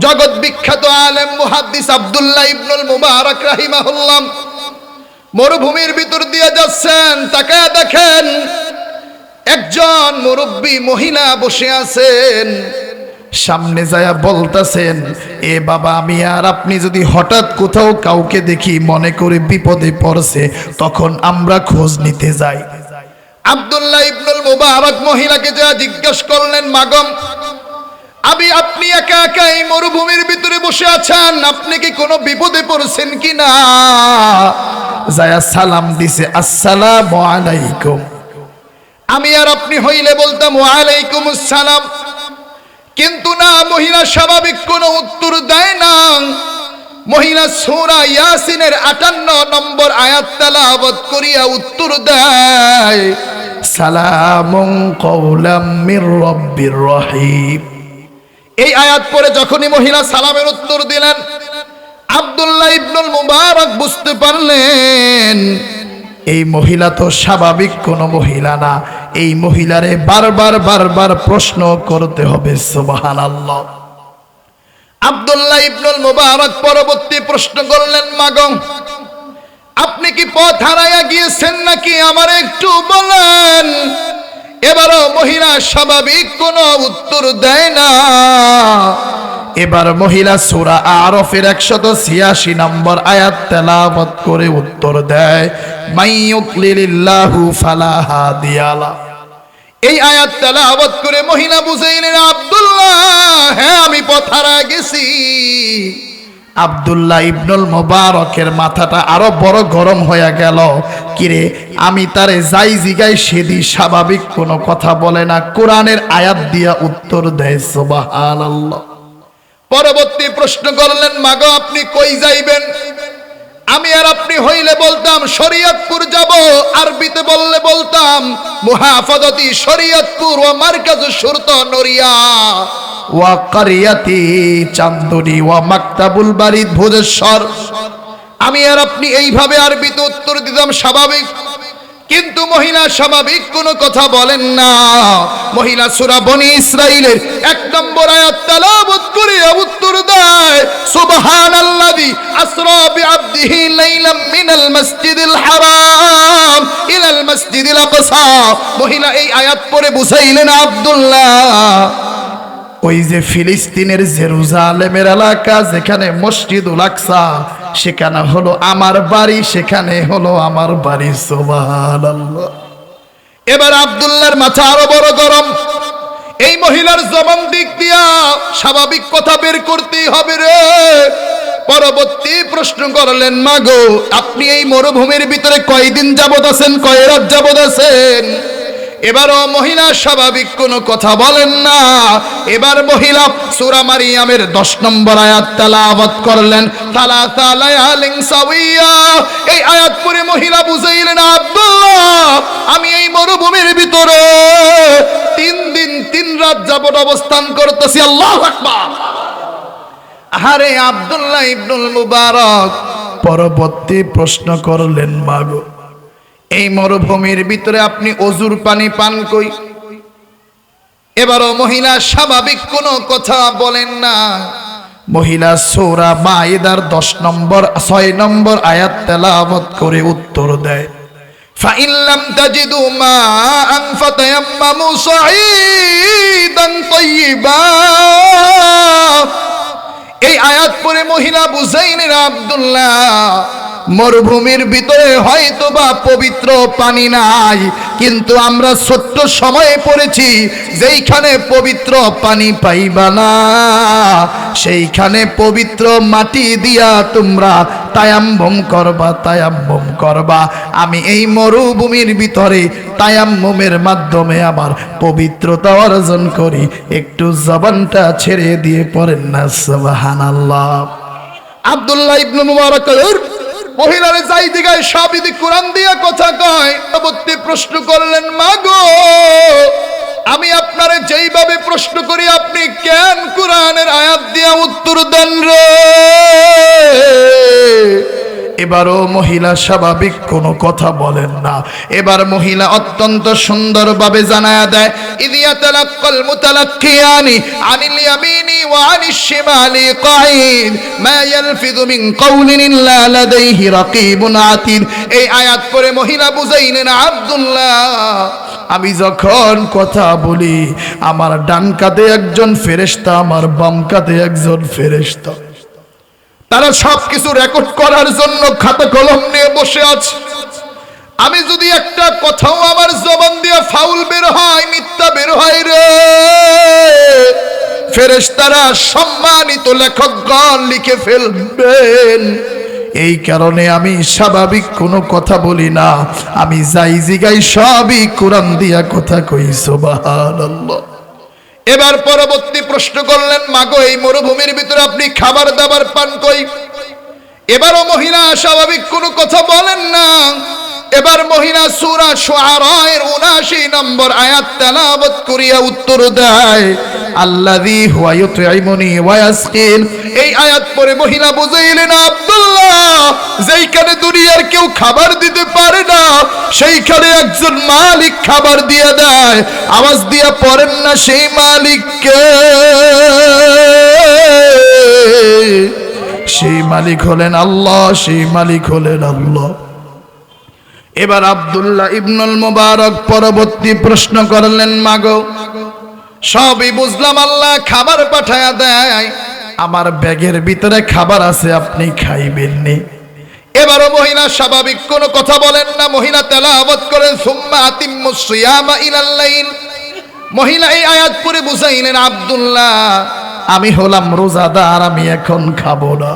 জগৎ বিখ্যাত আলেম মুহাদ্দিস আব্দুল্লাহ ইবনুল মুবারক রাহিমাহুল্লাহ মরুভূমির ভিতর দিয়ে যাচ্ছেন। তাকায় দেখেন একজন মুরব্বী মহিলা বসে আছেন। সামনে যায়া বলতেছেন, এ বাবা, আমি আর আপনি যদি হঠাৎ কোথাও কাউকে দেখি মনে করে বিপদে পড়ছে, তখন আমরা খোঁজ নিতে যাই। আব্দুল্লাহ ইবনুল মুবারক মহিলাকে যা জিজ্ঞেস করলেন, মাগম, আপনি একা একা এই মরুভূমির ভিতরে বসে আছেন, আপনি কি কোনো বিপদে পড়ছেন কিনা? যায়া সালাম দিছে, আসসালামু আলাইকুম। আমি আর আপনি হইলে বলতাম ওয়ালাইকুম আসসালাম, কিন্তু না, মহিলা স্বাভাবিক কোনো উত্তর দেয় না। মহিলা সূরা ইয়াসিনের 58 নম্বর আয়াত তেলাওয়াত করিয়া উত্তর দেয়, সালামুন কওলাম মির রাব্বির রহিম। এই আয়াত পড়ে যখনই মহিলা সালামের উত্তর দিলেন, আব্দুল্লাহ ইবনুল মুবারক বুঝতে পারলেন এই মহিলা তো স্বাভাবিক কোনো মহিলা না। এই মহিলারে বারবার প্রশ্ন করতে হবে। সুবহানাল্লাহ। আব্দুল্লাহ ইবনুল মুবারক পরবর্তী প্রশ্ন করলেন, মাগো, আপনি কি পথ হারাইয়া গিয়েছেন নাকি, আমার একটু বলেন। এবারও মহিলা স্বাভাবিক কোনো উত্তর দেয় না। এবার মহিলা সূরা আরাফের 186 নম্বর আয়াত তেলাওয়াত করে উত্তর দেয়, মাইয়ুদলিলিল্লাহু ফালা হাদিয়া লা। এই আয়াত তেলাওয়াত করে মহিলা বুঝাইলেন, আব্দুল্লাহ, হ্যাঁ, আমি পথ হারায় গেছি। আব্দুল্লাহ ইবনুল মুবারকের মাথাটা আরো বড় গরম হয়ে গেল। কিরে, আমি তারে যাই জিগাই সেদি স্বাভাবিক কোনো কথা বলে না, কোরআনের আয়াত দিয়া উত্তর দেয়। সুবহানাল্লাহ। পরবর্তী প্রশ্ন করলেন, মাগো, আপনি কই যাইবেন? আমি আর আপনি হইলে বলতাম শরীয়তপুর যাব, আরবিতে বললে বলতাম মুহাফাজাতি শরীয়তপুর ওয়া মারকাজু শুরতা নরিয়া ওয়া কারিয়াতি চান্দুরি ওয়া মাকতাবুল বারিদ ভোজেশ্বর। আমি আর আপনি এইভাবে আরবিতে উত্তর দিতাম স্বাভাবিক, কিন্তু মহিলা স্বাভাবিক কোনো কথা বলেন না। মহিলা সূরা বনি ইসরাইলের 1 নম্বর আয়াত তেলাওয়াত করে উত্তর দেয়, সুবহানাল্লাযী আসরা বিআবদিহি লাইলাম মিনাল মাসজিদিল হারাম ইলাল মাসজিদিল আকসা। মহিলা এই আয়াত পড়ে বুঝাইলেন, আব্দুল্লাহ, ওই যে ফিলিস্তিনের জেরুজালেমের এলাকা, যেখানে মসজিদুল আকসা, সেখানে হলো আমার বাড়ি, সেখানে হলো আমার বাড়ি। সুবহানাল্লাহ। এবার আব্দুল্লাহর মাথা আরো বড় গরম। এই মহিলার জবান দিক দিয়া স্বাভাবিক কথা বের করতেই হবে রে। পরবর্তী প্রশ্ন করলেন, মাগো, আপনি এই মরুভূমির ভিতরে কয়দিন যাবত আছেন, কয় রাত যাবত আছেন? এবারও মহিলা স্বাভাবিক কোনো কথা বলেন না। এবার মহিলা সূরা মারিয়ামের 10 নম্বর আয়াত তেলাওয়াত করলেন, সালাসা লায়ালিন সাওয়িয়া। এই আয়াত পড়ে মহিলা বুঝাইলেন, আব্দুল্লাহ, আমি এই মরুভূমির ভিতরে 3 দিন 3 রাত যাবত অবস্থান করতেছি। আল্লাহু আকবার। আরে আব্দুল্লাহ ইবনুল মুবারক পরবর্তী প্রশ্ন করলেন, মাগো, এই মরুভূমির ভিতরে আপনি অজুর পানি পান কই? এবারও মহিলা স্বাভাবিক কোনো কথা বলেন না। মহিলা সূরা মাইদার 10 নম্বর 6 নম্বর আয়াত তেলাওয়াত করে উত্তর দেয়, ফাইন লাম তাজিদু মাআন ফাতায়াম্মামু সাঈদান তাইয়্যিবা। এই আয়াত পড়ে মহিলা বুঝাইলেন, আব্দুল্লাহ, মরুভূমির ভিতরে হয়তোবা পবিত্র পানি নাই, কিন্তু আমরা ছোট্ট সময়ে পড়েছি যেইখানে পবিত্র পানি পাইবা না, সেইখানে পবিত্র মাটি দিয়া তোমরা তায়াম্মুম করবা। আমি এই মরুভূমির ভিতরে তায়াম্মুমের মাধ্যমে আমার পবিত্রতা অর্জন করি। একটু জবানটা ছেড়ে দিয়ে পড়েন না সুবহানাল্লাহ। আব্দুল্লাহ ইবনে মুবারক মহিলারে যাই দিগায় সবই কোরআন দিয়া কথা কয়। পরবর্তী প্রশ্ন করলেন, মাগো, আমি আপনারে যেইভাবে প্রশ্ন করি আপনি কেন কোরআনের আয়াত দিয়া উত্তর দেন রে? এবারও মহিলা স্বাভাবিক কোনো কথা বলেন না। এবার মহিলা অত্যন্ত সুন্দরভাবে জানায়া দেয়, ইদিয়া তালাক্কাল মুতালাক্কিয়ানি আনিল ইয়ামিনি ওয়া আনিশ শিমালি কাঈদ মা ইয়ালফিযু মিন কাওলিন ইল্লা লাদাইহি রাকীবুন আতীদ। এই আয়াত পড়ে মহিলা বুঝাইলেন, আব্দুল্লাহ আমি যখন কথা বলি আমার ডান কাঁধে একজন ফেরেশতা, আমার বাম কাঁধে একজন ফেরেশতা, তারা সবকিছু রেকর্ড করার জন্য খাতা কলম নিয়ে বসে আছে। আমি যদি একটা কথাও আমার জবান দিয়ে ফাউল বের হয়, মিথ্যা বের হয় রে, ফেরেশতারা সম্মানিত লেখকগণ লিখে ফেলবেন। এই কারণে আমি স্বাভাবিক কোনো কথা বলি না, আমি যাই জিগাই সবই কোরআন দিয়া কথা কই। সুবহানাল্লাহ। এবার পরবর্তী প্রশ্ন করলেন, মাগো এই মরুভূমির ভিতরে আপনি খাবার দাবার পান কই? এবারও মহিলা স্বাভাবিক কোনো কথা বলেন না। এবার মহিলা সূরা শুআরা এর ৭৯ নম্বর আয়াত তেলাওয়াত করিয়া উত্তর দেয়, আল্লাযী হুয়া ইউতঈমুনি ওয়া ইয়াসকিন। এই আয়াত পড়ে মহিলা বুঝাইলেন, আব্দুল্লাহ যেইখানে দুনিয়ার কেউ খাবার দিতে পারে না সেইখানে একজন মালিক খাবার দিয়ে দেয়। আওয়াজ দিয়া পড়েন না, সেই মালিক কে? সেই মালিক হলেন আল্লাহ, সেই মালিক হলেন আল্লাহ। এবার আব্দুল্লাহ ইবনুল মুবারক পরবর্তী প্রশ্ন করলেন, মাগো সবই বুঝলাম, আল্লাহ খাবার পাঠায়া দেয়, আমার ব্যাগের ভিতরে খাবার আছে, আপনি খাইবেন নি? এবারও মহিলা স্বাভাবিক কোনো কথা বলেন না। মহিলা তেলাওয়াত করেন, সুম্মা আতিম্মুস সিয়ামা ইলাল লাইল। মহিলা এই আয়াত পড়ে বুঝাইলেন, আব্দুল্লাহ আমি হলাম রোজাদার, আমি এখন খাবো না।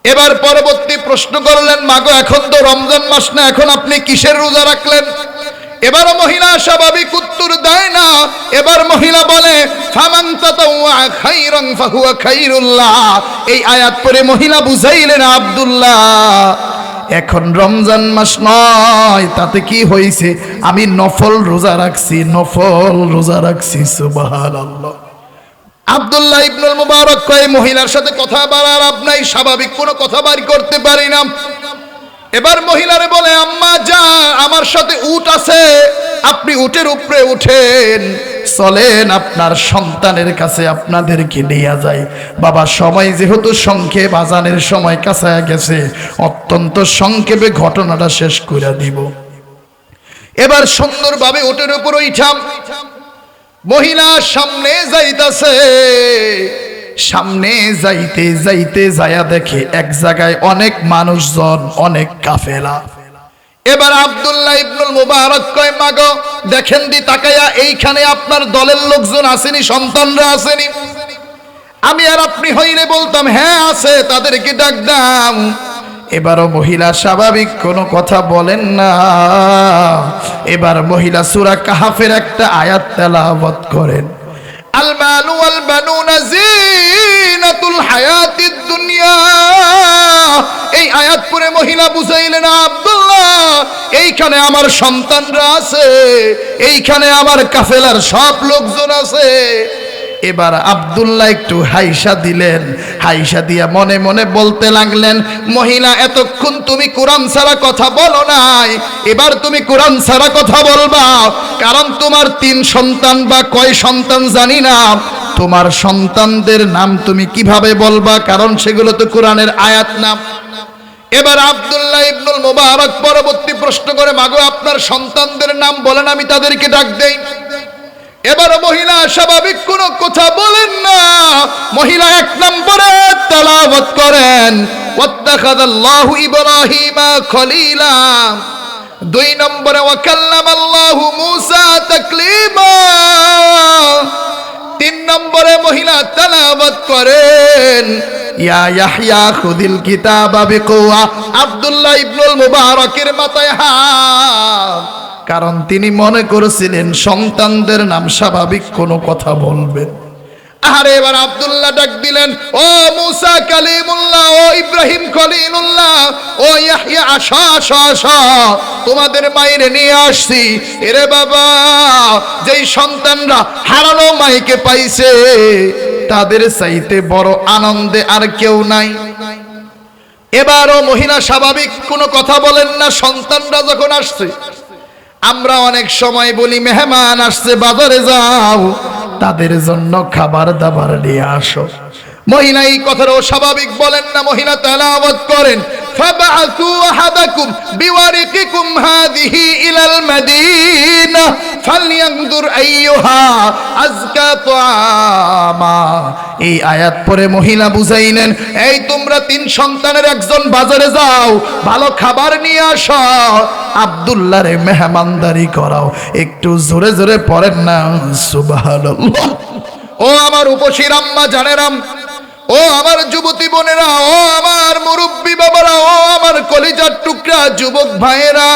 এবার পরবর্তী প্রশ্ন করলেন, মাগো এখন তো রমজান মাস না, এখন আপনি কিসের রোজা রাখলেন? এবারও মহিলা স্বাভাবিক উত্তর দেয় না। এবার মহিলা বলে, ফামান তাতাওয়া খাইরান ফাহুয়া খাইরুল্লাহ। এই আয়াত পড়ে মহিলা বুঝাইলেন, আব্দুল্লাহ এখন রমজান মাস নয়, তাতে কি হয়েছে, আমি নফল রোজা রাখছি, নফল রোজা রাখছি। সুবহানাল্লাহ। আব্দুল্লাহ ইবনুল মুবারক কয়, মহিলার সাথে কথা বলার আপনাই, স্বাভাবিক কোনো কথা বার করতে পারি না। এবার মহিলারে বলে, আম্মা যা আমার সাথে উট আছে, আপনি উটের উপরে উঠেন, চলেন আপনার সন্তানের কাছে আপনাদেরকে নিয়ে যায়। বাবা সময় যেহেতু সংক্ষেপ, আজানের সময় কাছায় গেছে, অত্যন্ত সংক্ষেপে ঘটনাটা শেষ করে দিব। এবার সুন্দরভাবে উটের উপর উঠাম, মহিলা সামনে যাইতাছে। সামনে যাইতে যাইতে যায়া দেখে এক জায়গায় অনেক মানুষজন, অনেক কাফেলা। এবার আব্দুল্লাহ ইবনুল মুবারক কয়, মাগো দেখেন দি তাকায়া, এইখানে আপনার দলের লোকজন আসেনি, সন্তানরা আসেনি? আমি আর আপনি হইলে বলতাম হ্যাঁ আছে, তাদেরকে ডাক দাও। এবারও মহিলা স্বাভাবিক কোনো কথা বলেন না। এবার মহিলা সূরা কাহাফের একটা আয়াত তেলাওয়াত করেন, আল মালু ওয়াল বানুনা জিনাতুল হায়াতিদ দুনিয়া। এই আয়াত পড়ে মহিলা বুঝাইলেন, আব্দুল্লাহ এইখানে আমার সন্তানরা আছে, এইখানে আমার কাফেলার সব লোকজন আছে। এবার আব্দুল্লাহ একটু হাইসা দিলেন, হাইসা দিয়া মনে মনে বলতে লাগলেন, মহিলা এতক্ষণ তুমি কোরআন ছাড়া কথা বলো নাই, এবার তুমি কোরআন ছাড়া কথা বলবা। কারণ তোমার 3 সন্তান বা কয় সন্তান জানি না, তোমার সন্তানদের নাম তুমি কিভাবে বলবা, কারণ সেগুলো তো কোরআনের আয়াত না। এবার আব্দুল্লাহ ইবনুল মুবারক পরবর্তী প্রশ্ন করে, মাগো আপনার সন্তানদের নাম বলেন, আমি তাদেরকে ডাক দেই। এবার মহিলা স্বাভাবিক কোনো কথা বলেন না। মহিলা 1 নম্বরে তেলাওয়াত করেন, ওয়াত্তাখাযাল্লাহু ইব্রাহিমা খলিলা। 2 নম্বরে ওয়া কাল্লামাল্লাহু মূসা তাকলিমা। 3 নম্বরে মহিলা তেলাওয়াত করেন, ইয়া ইয়াহইয়া খুযিল কিতাবা বিকুওয়া। আব্দুল্লাহ ইবনুল মুবারকের মাথায় হাত, কারণ তিনি মনে করেছিলেন সন্তানদের নাম স্বাভাবিক কোনো কথা বলবেন। আরে এবার আব্দুল্লাহ ডাক দিলেন, ও মূসা কালিমুল্লাহ, ও ইব্রাহিম খলিলুল্লাহ, ও ইয়াহইয়া আসো আসো আসো, তোমাদের মায়ের নিয়ে আসছি। এরে বাবা, যেই সন্তানরা হারানো মাইকে পাইছে তাদের চাইতে বড় আনন্দে আর কেউ নাই। এবারও মহিলা স্বাভাবিক কোনো কথা বলেন না। সন্তানরা যখন আসছে, আমরা অনেক সময় বলি মেহমান আসছে বাজারে যাও, তাদের জন্য খাবার দাবার নিয়ে আসো। মহিলা এই কথাটাও স্বাভাবিক বলেন না। মহিলা তেলাওয়াত করেন, ফাবাআসু আহাদাকুম বিওয়ারিকিকুম হাযিহি ইলাল মাদিনা ফালইয়ানজুর আইয়ুহা আযকা তুআমা। এই আয়াত পরে মহিলা বুঝাইলেন, এই তোমরা 3 সন্তানের একজন বাজারে যাও, ভালো খাবার নিয়ে আসো, আব্দুল্লাহরে মেহমানদারি করাও। একটু জোরে জোরে পড়েন না সুবহানাল্লাহ। ও আমার উপশির আম্মা জানেরাম, ও আমার যুবতী বোনেরা, ও আমার মুরব্বী বাবারা, ও আমার কলিজার টুকরা যুবক ভাইয়েরা,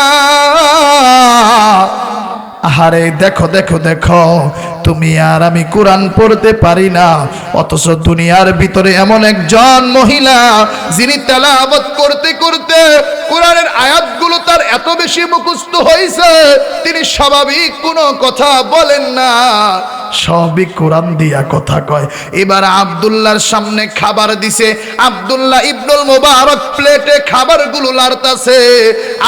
আহারে দেখো দেখো দেখো, তুমি আর আমি কোরআন পড়তে পারি না, অথচ দুনিয়ার ভিতরে এমন একজন মহিলা যিনি তেলাওয়াত করতে করতে কোরআনের আয়াতগুলো তার এত বেশি মুখস্থ হয়েছে, তিনি স্বাভাবিক কোনো কথা বলেন না, সবই কোরআন দিয়া কথা কয়। এবার আব্দুল্লাহর সামনে খাবার দিছে, আব্দুল্লাহ ইবনুল মুবারক প্লেটে খাবারগুলো লাড়তাছে।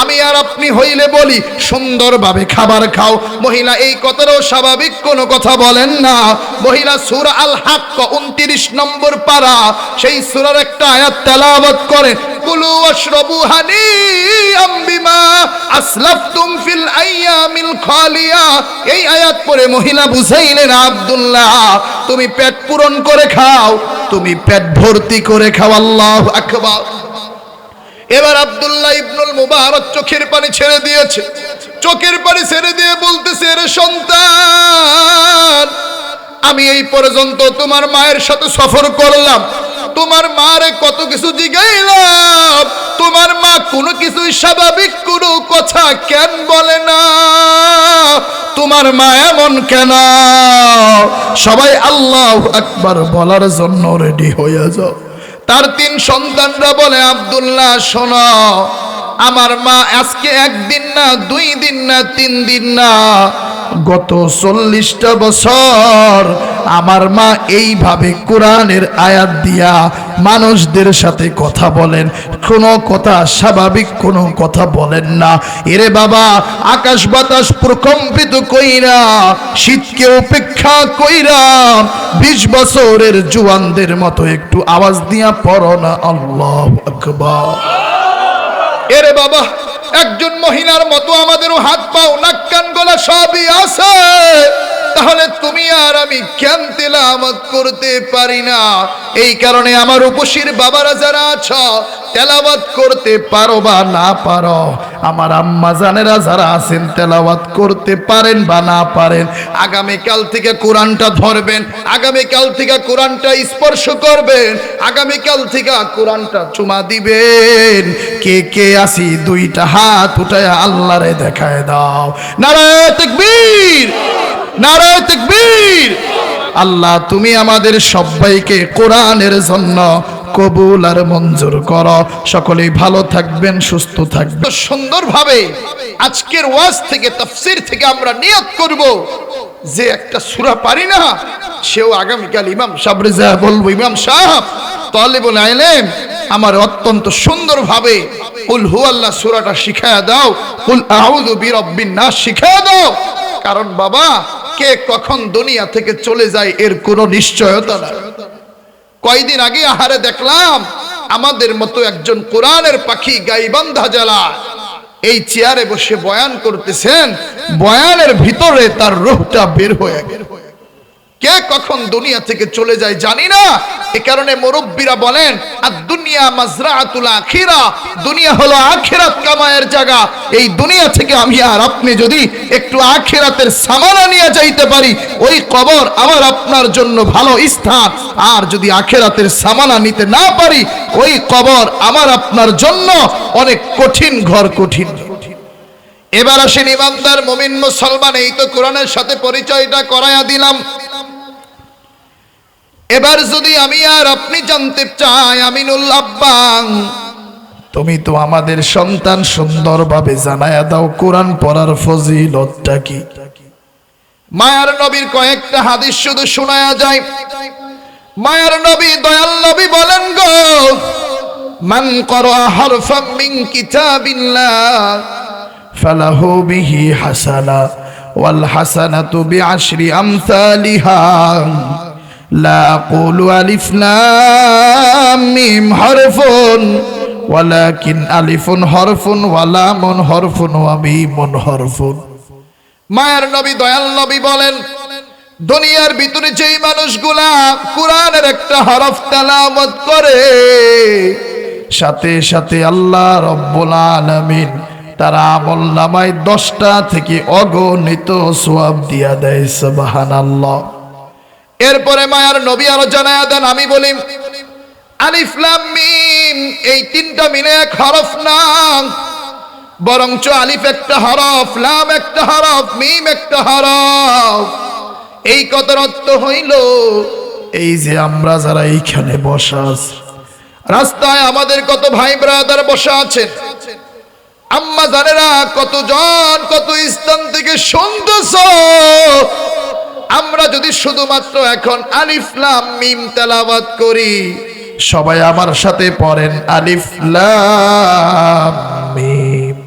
আমি আর আপনি হইলে বলি সুন্দরভাবে খাবার খাও, মহিলা এই কথাটাও স্বাভাবিক কোনো কথা বলেন না। মহিলা সূরা আল হাক্ক 29 নম্বর পারা, সেই সূরার একটা আয়াত তেলাওয়াত করেন, কুলু ওয়াশরাবু হানিআম বিমা আসলাফতুম ফিল আইয়ামিল খালিয়া। এই আয়াত পড়ে মহিলা বুঝাইলেন, আব্দুল্লাহ তুমি পেট পূরণ করে খাও, তুমি পেট ভর্তি করে খাও। আল্লাহু আকবার। এবার আব্দুল্লাহ ইবনুল মুবারক চোখের পানি ছেড়ে দিয়েছে, চোখের পানি ছেড়ে দিয়ে বলতেছে, রে সন্তান, আমি এই পর্যন্ত তোমার মায়ের সাথে সফর করলাম, তোমার মারে কত কিছু জিগাইলাম, তোমার মা কোনো কিছুই স্বাভাবিক কোনো কথা কেন বলে না, তোমার মা এমন কেন? সবাই আল্লাহু আকবার বলার জন্য রেডি হয়ে যাও। তার 3 সন্তানরা বলে, আব্দুল্লাহ শোনো, আমার মা আজকে 1 দিন না, 2 দিন না, 3 দিন না, গত 40টা বছর আমার মা এইভাবে কোরআনের আয়াত দিয়া মানুষদের সাথে কথা বলেন, কোনো কথা স্বাভাবিক কোনো কথা বলেন না। এরে বাবা, আকাশ বাতাস প্রকম্পিত কইরা, শীতকে উপেক্ষা কইরা 20 বছরের জুয়ানদের মতো একটু আওয়াজ দিয়া পড়ো না আল্লাহু আকবার। এরে বাবা, একজন মহিলার মতো আমাদেরও হাত পাও নাক কান গলা সবই আছে, তাহলে তুমি আর আমি কেন তেলাওয়াত করতে পারি না? এই কারণে আমার উপশির বাবারা যারা আছো, তেলাওয়াত করতে পারো বা না পারো, আমার আম্মা জানেরা যারা আছেন তেলাওয়াত করতে পারেন বা না পারেন, আগামীকাল থেকে কোরআনটা ধরবেন, আগামীকাল থেকে কোরআনটা স্পর্শ করবেন, আগামীকাল থেকে কোরআনটা চুমা দিবেন। কে কে আসি 2টা হাত উঠায় আল্লাহরে দেখায় দাও। নারায়ে তাকবীর, নারায়ে তাকবীর। আল্লাহ তুমি আমাদের সবাইকে কোরআনের জন্য কবুল আর মঞ্জুর করো। সকলেই ভালো থাকবেন, সুস্থ থাকবেন। সুন্দরভাবে আজকের ওয়াজ থেকে, তাফসীর থেকে আমরা নিয়ত করব যে একটা সূরা পারি না, সেও আগামীকাল ইমাম সাহেব যা বলবো, ইমাম সাহেব তালিবুল ইলম আমার অত্যন্ত সুন্দরভাবে কুল হুয়াল্লাহ সূরাটা শিখায়া দাও, কুল আউযু বিরাব্বিন নাস শিখায়া দাও। কারণ বাবা, কে কখন দুনিয়া থেকে চলে যায় এর কোনো নিশ্চয়তা নাই। কয়দিন আগে আহারে দেখলাম আমাদের মতো একজন কোরআনের পাখি গাইবান্ধা জেলা এই চেয়ারে বসে বয়ান করতেছেন, বয়ানের ভিতরে তার রূহটা বের হয়ে গেল। কে কখন দুনিয়া থেকে চলে যায় জানি না। এই কারণে মুরব্বীরা বলেন, আদ-দুনিয়া মাজরাআতুল আখিরা, দুনিয়া হলো আখিরাত কামায়ের জায়গা। এই দুনিয়া থেকে আমি আর আপনি যদি একটু আখিরাতের সামানা নিয়ে যাইতে পারি, ওই কবর আমার আপনার জন্য ভালো স্থান। আর যদি আখিরাতের সামানা নিতে না পারি, ওই কবর আমার আপনার জন্য অনেক কঠিন ঘর, কঠিন। এবার আসেন ইমানদার মুমিন মুসলমান, এই তো কোরআনের সাথে পরিচয়টা করায়া দিলাম। এবার যদি আমি আর আপনি জানতে চাই, আমিনুল আব্বা, তুমি তো আমাদের সন্তান, সুন্দরভাবে জানায়া দাও কোরআন পড়ার ফজিলতটা কি। মায়ার নবীর কয়েকটা হাদিস শুধু শোনায়া যায়। মায়ার নবী, দয়াল নবী বলেন, গো মান ক্বারা হারফাম মিন কিতাবিল্লাহ ফালাহু বিহি হাসানা ওয়াল হাসানাতু বিআশরি আমসালিহা লা আকুলু আলিফ লাম মিম হরফুন ওয়ালাকিন আলিফুন হরফুন ওয়া লামুন হরফুন ওয়া মিমুন হরফুন। মায়ের নবী দয়াল নবী বলেন, দুনিয়ার ভিতরে যেই মানুষগুলা কোরআনের একটা হরফ তেলাওয়াত করে, সাথে সাথে আল্লাহ রব্বুল আলামিন তার আমলনামায় 10টা থেকে অগণিত সওয়াব দিয়া দেয়। সুবহানাল্লাহ। এরপরে মায়ার নবী আরো জানায়া দেন, আমি বলি আলিফ লাম মিম এই তিনটা মিলে এক হরফ না, বরঞ্চ আলিফ একটা হরফ, লাম একটা হরফ, মিম একটা হরফ। এই কথার অর্থ হইল, এই যে আমরা যারা এইখানে বসা আছি, রাস্তায় আমাদের কত ভাই ব্রাদার বসা আছেন, আম্মা জানেরা কতজন কত স্থান থেকে শুনতেছ, আমরা যদি শুধুমাত্র এখন আলিফ লাম মিম তেলাওয়াত করি, সবাই আমার সাথে পড়েন আলিফ লাম মিম।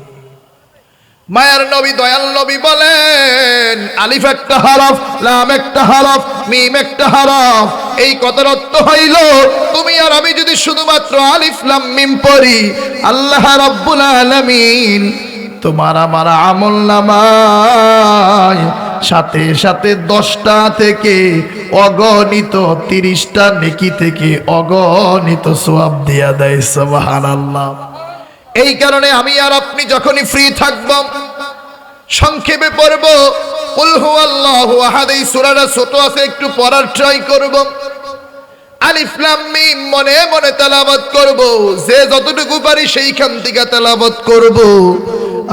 মায়ের নবী দয়াল নবী বলেন, আলিফ একটা হরফ, লাম একটা হরফ, মিম একটা হরফ। এই কথার অর্থ হইল, তুমি আর আমি যদি শুধুমাত্র আলিফ লাম মিম পড়ি, আল্লাহ রাব্বুল আলামিন তোমার আমার আমলনামায় সাথে সাথে 10টা থেকে অগণিত 30টা নেকি থেকে অগণিত সওয়াব দিয়া দেয়। সুবহানাল্লাহ। এই কারণে আমি আর আপনি যখনই ফ্রি থাকব, সংক্ষেপে পড়ব কুল হুয়াল্লাহু আহাদ। এই সূরাটা ছোট আছে, একটু পড়ার ট্রাই করব। আলিফ লাম মিম মনে মনে তেলাওয়াত করব, যে যতটুকু পারি সেইখান থেকে তেলাওয়াত করব।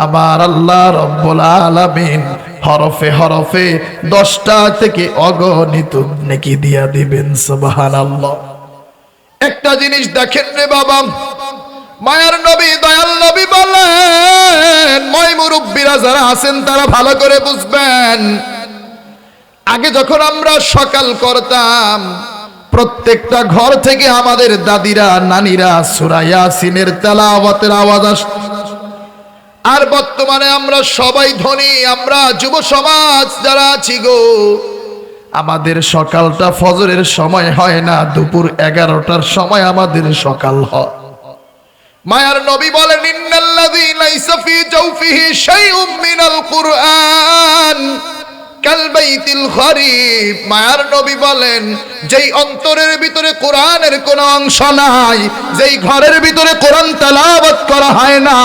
আমার আল্লাহ রব্বুল আলামিন হরফে হরফে 10টা থেকে অগণিত নেকি দিয়া দিবেন। সুবহানাল্লাহ। একটা জিনিস দেখেন রে বাবা, মায়ার নবী দয়াল নবী বলেন, মই মুরব্বীরা যারা আছেন তারা ভালো করে বুঝবেন। আগে যখন আমরা সকাল করতাম, প্রত্যেকটা ঘর থেকে আমাদের দাদিরা নানিরা সূরা ইয়াসিনের তেলাওয়াতের আওয়াজ আসত। আর বর্তমানে আমরা সবাই ধনী, আমরা যুব সমাজ যারা আছি গো, আমাদের সকালটা ফজরের সময় হয় না, দুপুর 11টার সময় আমাদের সকাল হয়। মায়ার নবী বলেন, ইন্নাল্লাযী লাইসা ফী জাওফিহি শাইউম মিনাল কুরআন কাল বাইতিল খরিব। মায়ার নবী বলেন, যেই অন্তরের ভিতরে কোরআনের কোনো অংশ নাই, যেই ঘরের ভিতরে কোরআন তেলাওয়াত করা হয় না,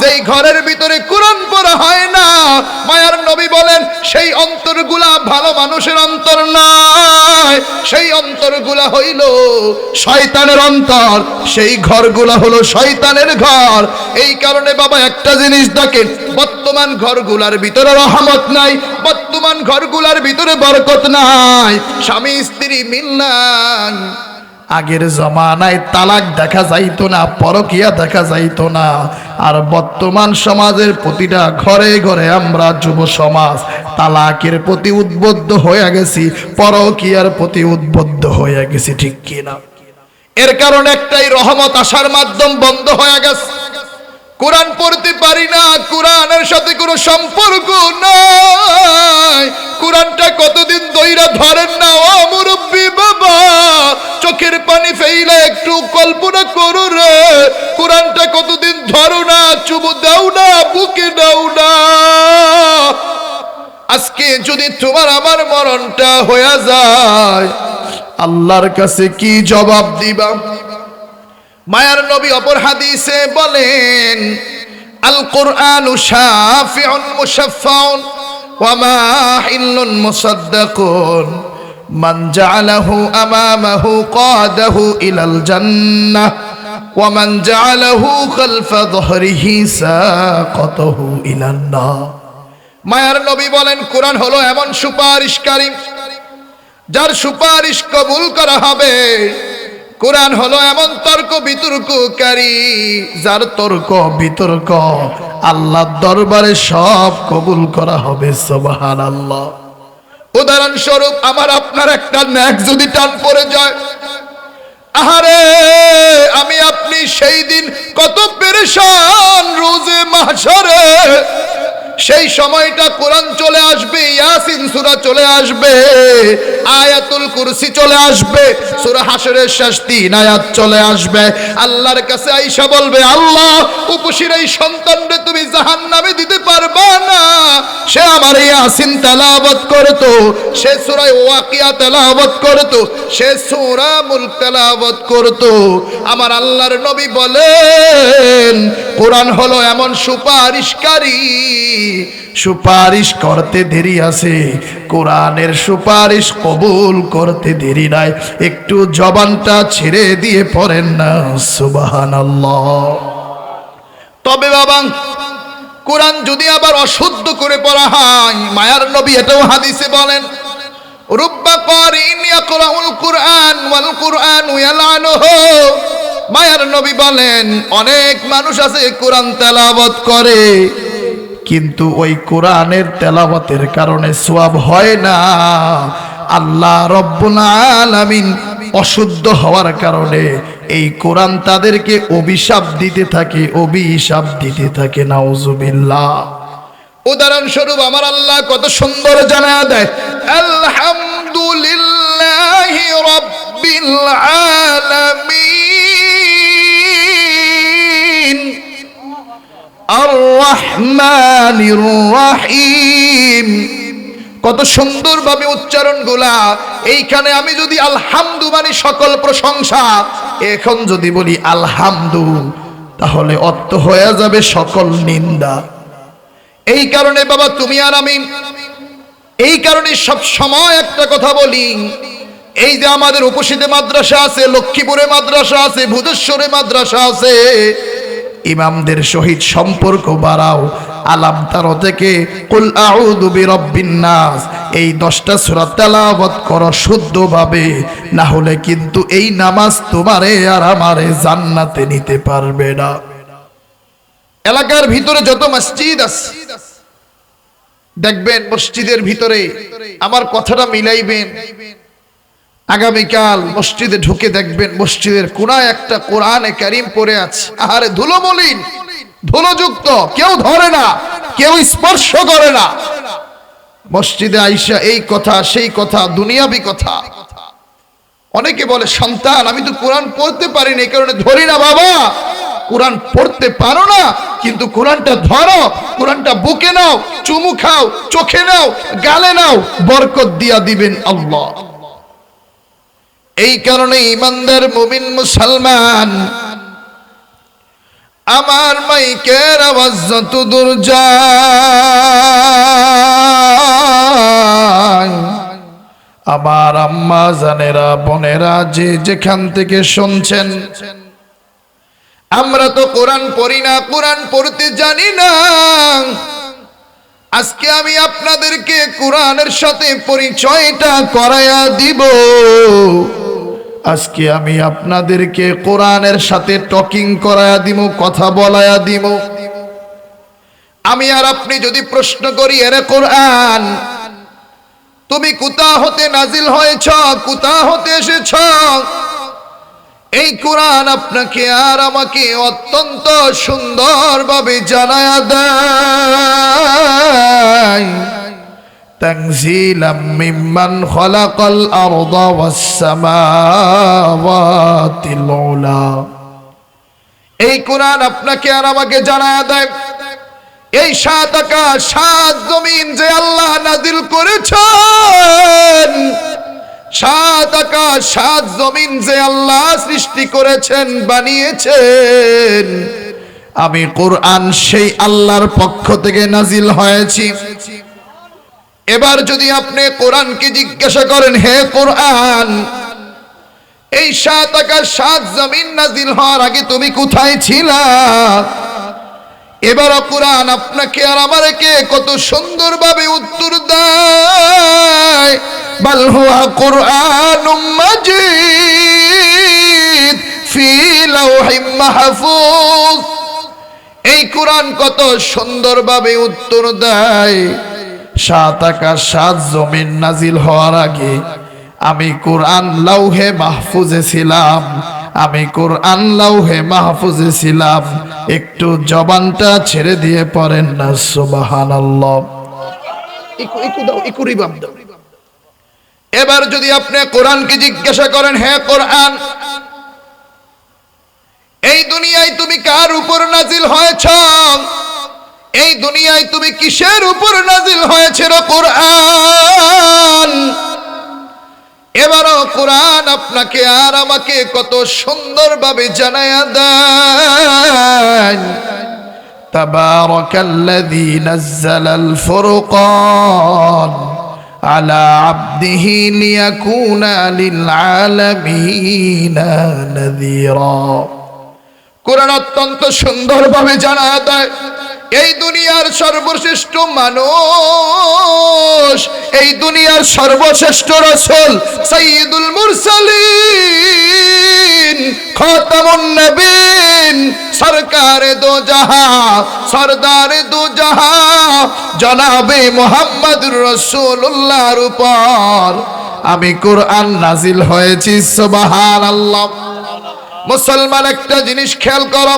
যেই ঘরের ভিতরে কোরআন পড়া হয় না, মায়ার নবী বলেন সেই অন্তরগুলা ভালো মানুষের অন্তর নয়, সেই অন্তরগুলা হইল শয়তানের অন্তর, সেই ঘরগুলা হলো শয়তানের ঘর। এই কারণে বাবা একটা জিনিস দেখেন, বর্তমান ঘরগুলার ভিতরে রহমত নাই, বর্তমান ঘরগুলার ভিতরে বরকত নাই, স্বামী স্ত্রী মিল নাই। আগের জমানায় তালাক দেখা যাইতো না, পরকিয়া দেখা যাইতো না। আর বর্তমান সমাজের প্রতিটা ঘরে ঘরে আমরা যুব সমাজ তালাকের প্রতি উদ্বুদ্ধ হয়ে গেছি, পরকিয়ার প্রতি উদ্বুদ্ধ হয়ে গেছি, ঠিক কিনা? এর কারণ একটাই, রহমত আসার মাধ্যম বন্ধ হয়ে গেছে। কোরআন পড়তে পারি না, কোরআনের সাথে কোনো সম্পর্ক নাই। কোরআনটা কতদিন দইরা ধরেন না ও মুরব্বী বাবা, চোখের পানি ফেইলে একটু কল্পনা করো রে, কোরআনটা কতদিন ধরো না, চুমু দাও না, বুকে দাও না। আজকে যদি তোমার আমার মরণটা হয়ে যায়, আল্লাহর কাছে কি জবাব দিবা? মায়ার নবী অপর হাদিসে বলেন, আল কুরআনু শাফিউন মুশাফফাউন ওয়া মাহিল্লুন মুসাদ্দাকুন মান জাআলাহু আমামাহু কাদাহু ইলাল জান্নাহ ওয়া মান জাআলাহু খালফা যহরিহি সাকাতাহু ইলান নার। মায়ার নবী বলেন, কোরআন হলো এমন সুপারিশকারী যার সুপারিশ কবুল করা হবে। কোরআন হলো এমন তর্ক বিতর্ককারী যার তর্ক বিতর্ক আল্লাহর দরবারে সব কবুল করা হবে। সুবহানাল্লাহ। উদাহরণস্বরূপ, আমার আপনার একটা ন্যাক যদি টান পড়ে যায়, আহারে আমি আপনি সেই দিন কত পেরেশান রোজে মাহশারে, সেই সময়টা কোরআন চলে আসবে, ইয়াসিন সূরা চলে আসবে, আয়াতুল কুরসি চলে আসবে, সূরা হাশরের শেষ 3 আয়াত চলে আসবে। আল্লাহর কাছে আয়েশা বলবে, আল্লাহ উপসির এই সন্তানরে তুমি জাহান্নামে দিতে পারবা না। সে আমার ইয়াসিন তেলাওয়াত করতো, সে সূরা ওয়াকিয়া তেলাওয়াত করতো, সে সূরা মুলক তেলাওয়াত করতো। আমার আল্লাহর নবী বলেন, কোরআন হলো এমন সুপারিশকারী, সুপারিশ করতে দেরি আছে, কোরআনের সুপারিশ কবুল করতে দেরি নাই। একটু জবানটা ছেড়ে দিয়ে পড়েন না সুবহানাল্লাহ। তবে বাবা, কোরআন যদি আবার অশুদ্ধ করে পড়া হয়, মায়ার নবী এটাও হাদিসে বলেন, রুব্বা কারিন ইয়াকরাউল কুরআন ওয়াল কুরআনু ইয়ালানুহু। মায়ার নবী বলেন, অনেক মানুষ আছে কোরআন তেলাওয়াত করে, কিন্তু ওই কোরআনের তেলাওয়াতের কারণে সওয়াব হয় না। আল্লাহ রব্বুল আলামিন অশুদ্ধ হওয়ার কারণে এই কোরআন তাদেরকে অভিশাপ দিতে থাকে, অভিশাপ দিতে থাকে। নাউজুবিল্লাহ। উদাহরণস্বরূপ আমার আল্লাহ কত সুন্দর জানায়া দেয়, আলহামদুলিল্লাহি রাব্বিল আলামিন আর রহমানির রহিম। কত সুন্দরভাবে উচ্চারণগুলা। এইখানে আমি যদি আলহামদু মানে সকল প্রশংসা, এখন যদি বলি আলহামদু, তাহলে অর্থ হয়ে যাবে সকল নিন্দা। এই কারণে বাবা তুমি আর আমি, এই কারণে সব সময় একটা কথা বলি, এই যে আমাদের উপসিতে মাদ্রাসা আছে, লক্ষ্মীপুরে মাদ্রাসা আছে, ভুদেশ্বরে মাদ্রাসা আছে, ইমামদের সহিত সম্পর্ক বাড়াও। আলাম তারা থেকে কুল আউযু বিরাব্বিন নাস, এই 10টা সূরা তেলাওয়াত করো শুদ্ধভাবে, না হলে কিন্তু এই নামাজ তোমারে আর আমারে জান্নাতে নিতে পারবে না। এলাকার ভিতরে যত মসজিদ আছে দেখবেন, মসজিদের ভিতরে আমার কথাটা মিলাইবেন। আগামীকাল মসজিদে ঢুকে দেখবেন মসজিদের কোনায় একটা কোরআনে কারীম পড়ে আছে। আহারে ধুলো মলিন, ধুলোযুক্ত, কেউ ধরে না, কেউ স্পর্শ করে না। মসজিদে আইসা এই কথা সেই কথা, দুনিয়াবি কথা। অনেকে বলে, সন্তান আমি তো কোরআন পড়তে পারি না, এই কারণে ধরি না। বাবা, কোরআন পড়তে পারো না, কিন্তু কোরআনটা ধরো, কোরআনটা বুকে নাও, চুমু খাও, চোখে নাও, গালে নাও, বরকত দিয়া দিবেন আল্লাহ। এই কারণে ইমানদার মুমিন মুসলমান, আমার মাইকের আওয়াজ যত দূর যায়, আমার আম্মা জানেরা বোনেরা যে যেখান থেকে শুনছেন, আমরা তো কোরআন পড়ি না, কোরআন পড়তে জানি না। আজকে আমি আপনাদেরকে কোরআনের সাথে পরিচয়টা করায়া দিব। আজকে আমি আপনাদেরকে কোরআনের সাথে টকিং করায়া দিব, কথা বলায়া দিব। আমি আর আপনি যদি প্রশ্ন করি, এরে কোরআন তুমি কোথা হতে নাজিল হয়েছ, কোথা হতে এসেছ, এই কোরআন আপনাকে আর আমাকে অত্যন্ত সুন্দরভাবে জানায়া দেয়। তানজিলাম মিম্মান খালাকাল আরদা ওয়াস সামাওয়াতিল উলা। এই কোরআন আপনাকে আর আমাকে জানায়া দেয়, এই 7 আকাশ 7 জমিন যে আল্লাহ নাজিল করেছেন, 7 আকাশ 7 জমিন যে আল্লাহ সৃষ্টি করেছেন, বানিয়েছেন, আমি কোরআন সেই আল্লাহর পক্ষ থেকে নাজিল হয়েছি। এবার যদি আপনি কোরআনকে জিজ্ঞাসা করেন, হে কোরআন, এই 7 আকাশ 7 জমিন নাজিল হওয়ার আগে তুমি কোথায় ছিলা? এবার কোরআন আপনাকে আর আমাকে কত সুন্দরভাবে উত্তর দেয়, বাল হুয়া কুরআনুম মাজিদ ফি লাওহিম মাহফুজ। এই কোরআন কত সুন্দরভাবে উত্তর দেয়, 7 আকাশ 7 জমিন নাজিল হওয়ার আগে আমি কোরআন লাউহে মাহফুজে ছিলাম, আমি কোরআন লাউহে মাহফুজে ছিলাম, একটু জবানটা ছেড়ে দিয়ে পড়েন না সুবহানাল্লাহ। এবার যদি আপনি কোরআনকে জিজ্ঞাসা করেন, হ্যাঁ কোরআন, এই দুনিয়ায় তুমি কার উপর নাজিল হয়েছ? এই দুনিয়ায় তুমি কিসের উপর নাজিল হয়েছে রে কোরআন? এবারও কোরআন আপনাকে আর আমাকে কত সুন্দরভাবে জানায়া দেয়, তাবারাকাল্লাযী নাযালাল ফুরকান আলা আবদিহি লিয়াকুনা লিল আলামিনা নাযীরা। কোরআন অত্যন্ত সুন্দরভাবে জানায়া দেয়, এই দুনিয়ার সর্বশ্রেষ্ঠ মানুষ, এই দুনিয়ার সর্বশ্রেষ্ঠ রাসূল সাইয়্যিদুল মুরসালিন খাতামুন নবীন সরকারে দো জাহাঁ সরদারে দো জাহাঁ জনাবে মুহাম্মদুর রাসূলুল্লাহর উপর আমি কোরআন নাজিল হয়েছি। সুবহানাল্লাহ। মুসলমান একটা জিনিস খেয়াল করো,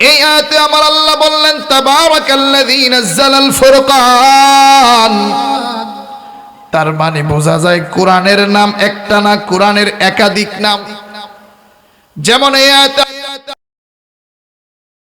এই আয়াতে আমার আল্লাহ বললেন তাবারাকাল্লাযী নাযালাল ফুরকান। তার মানে বোঝা যায় কোরআনের নাম একটা না, কোরআনের একাধিক নাম। যেমন এই আয়াতে